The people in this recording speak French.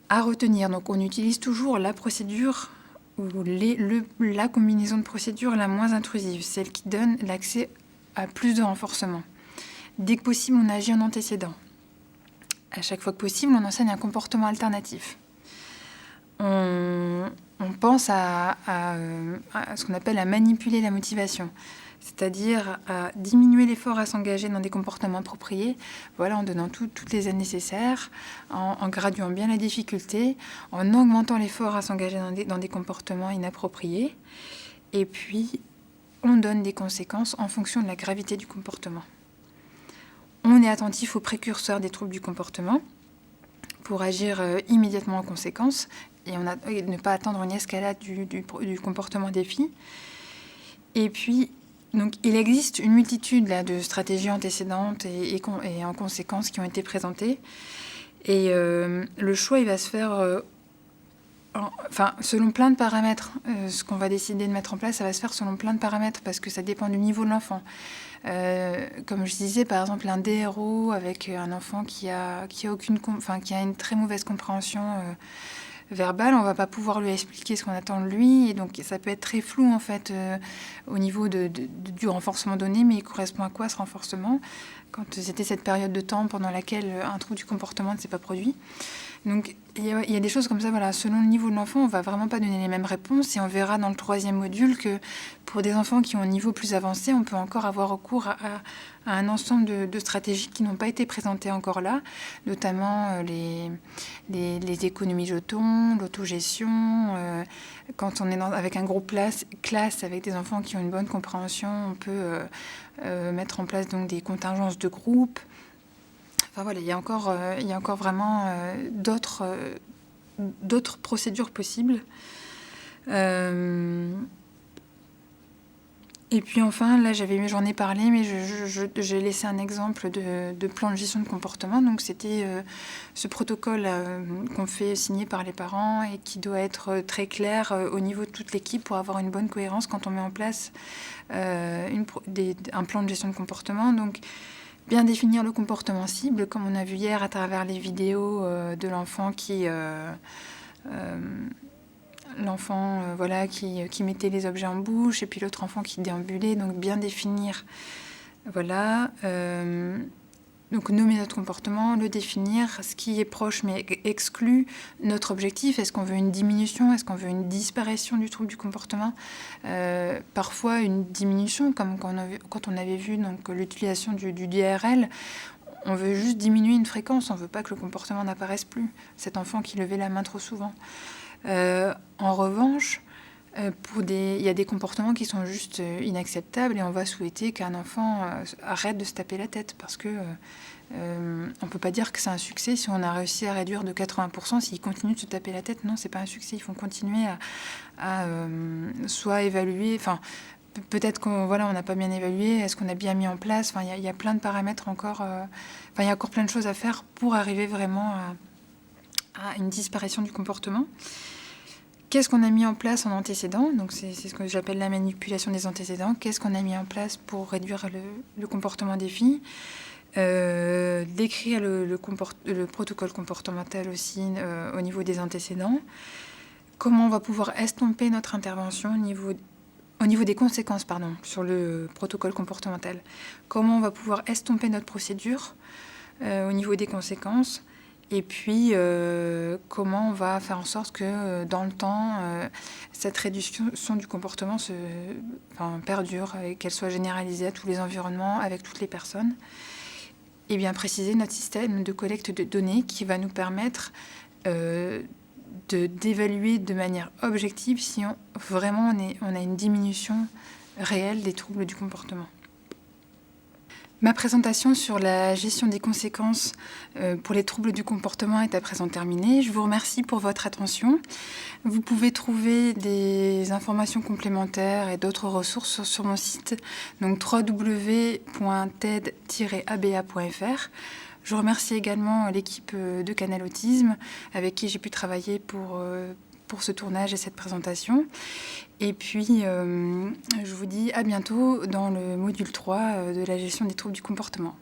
À retenir, donc on utilise toujours la procédure ou la combinaison de procédures la moins intrusive, celle qui donne l'accès à plus de renforcement. Dès que possible, on agit en antécédent. À chaque fois que possible, on enseigne un comportement alternatif. On pense à ce qu'on appelle à manipuler la motivation, c'est-à-dire à diminuer l'effort à s'engager dans des comportements appropriés, voilà, en donnant toutes les aides nécessaires, en graduant bien la difficulté, en augmentant l'effort à s'engager dans des comportements inappropriés, et puis on donne des conséquences en fonction de la gravité du comportement. On est attentif aux précurseurs des troubles du comportement pour agir immédiatement en conséquence et ne pas attendre une escalade du comportement des filles. Et puis, donc, il existe une multitude là, de stratégies antécédentes et en conséquence qui ont été présentées. Et le choix, il va se faire selon plein de paramètres. Ce qu'on va décider de mettre en place, ça va se faire selon plein de paramètres parce que ça dépend du niveau de l'enfant. Comme je disais, par exemple, un DRO avec un enfant qui a une très mauvaise compréhension verbale, on ne va pas pouvoir lui expliquer ce qu'on attend de lui, et donc ça peut être très flou en fait au niveau du renforcement donné, mais il correspond à quoi ce renforcement quand c'était cette période de temps pendant laquelle un trouble du comportement ne s'est pas produit. Donc il y a des choses comme ça, voilà, selon le niveau de l'enfant, on ne va vraiment pas donner les mêmes réponses, et on verra dans le 3e module que pour des enfants qui ont un niveau plus avancé, on peut encore avoir recours à un ensemble de stratégies qui n'ont pas été présentées encore là, notamment les économies jetons, l'autogestion. Quand on est avec un groupe classe avec des enfants qui ont une bonne compréhension, on peut mettre en place donc des contingences de groupe. Enfin voilà, il y a encore vraiment d'autres procédures possibles. Et puis enfin, là j'en ai parlé, mais j'ai laissé un exemple de plan de gestion de comportement. Donc c'était ce protocole qu'on fait signer par les parents et qui doit être très clair au niveau de toute l'équipe pour avoir une bonne cohérence quand on met en place un plan de gestion de comportement. Donc bien définir le comportement cible, comme on a vu hier à travers les vidéos de l'enfant qui mettait les objets en bouche, et puis l'autre enfant qui déambulait, donc bien définir, voilà, donc nommer notre comportement, le définir, ce qui est proche mais exclut notre objectif. Est-ce qu'on veut une diminution? Est-ce qu'on veut une disparition du trouble du comportement? Parfois une diminution, comme quand on avait vu donc, l'utilisation du DRL, on veut juste diminuer une fréquence, on ne veut pas que le comportement n'apparaisse plus. Cet enfant qui levait la main trop souvent. En revanche, il y a des comportements qui sont juste inacceptables, et on va souhaiter qu'un enfant arrête de se taper la tête, parce que on ne peut pas dire que c'est un succès si on a réussi à réduire de 80%. S'il continue de se taper la tête, non, c'est pas un succès. Il faut continuer à soit évaluer, peut-être qu'on n'a pas bien évalué, est-ce qu'on a bien mis en place, il y a plein de paramètres encore, il y a encore plein de choses à faire pour arriver vraiment à une disparition du comportement. Qu'est-ce qu'on a mis en place en antécédent? Donc c'est ce que j'appelle la manipulation des antécédents. Qu'est-ce qu'on a mis en place pour réduire le comportement des filles? Décrire le protocole comportemental aussi au niveau des antécédents. Comment on va pouvoir estomper notre intervention au niveau des conséquences, sur le protocole comportemental. Comment on va pouvoir estomper notre procédure au niveau des conséquences. Et puis, comment on va faire en sorte que, dans le temps, cette réduction du comportement perdure et qu'elle soit généralisée à tous les environnements, avec toutes les personnes. Et bien préciser notre système de collecte de données qui va nous permettre d'évaluer de manière objective si vraiment on a une diminution réelle des troubles du comportement. Ma présentation sur la gestion des conséquences pour les troubles du comportement est à présent terminée. Je vous remercie pour votre attention. Vous pouvez trouver des informations complémentaires et d'autres ressources sur mon site, donc www.ted-aba.fr. Je remercie également l'équipe de Canal Autisme avec qui j'ai pu travailler pour ce tournage et cette présentation. Et puis, je vous dis à bientôt dans le module 3 de la gestion des troubles du comportement.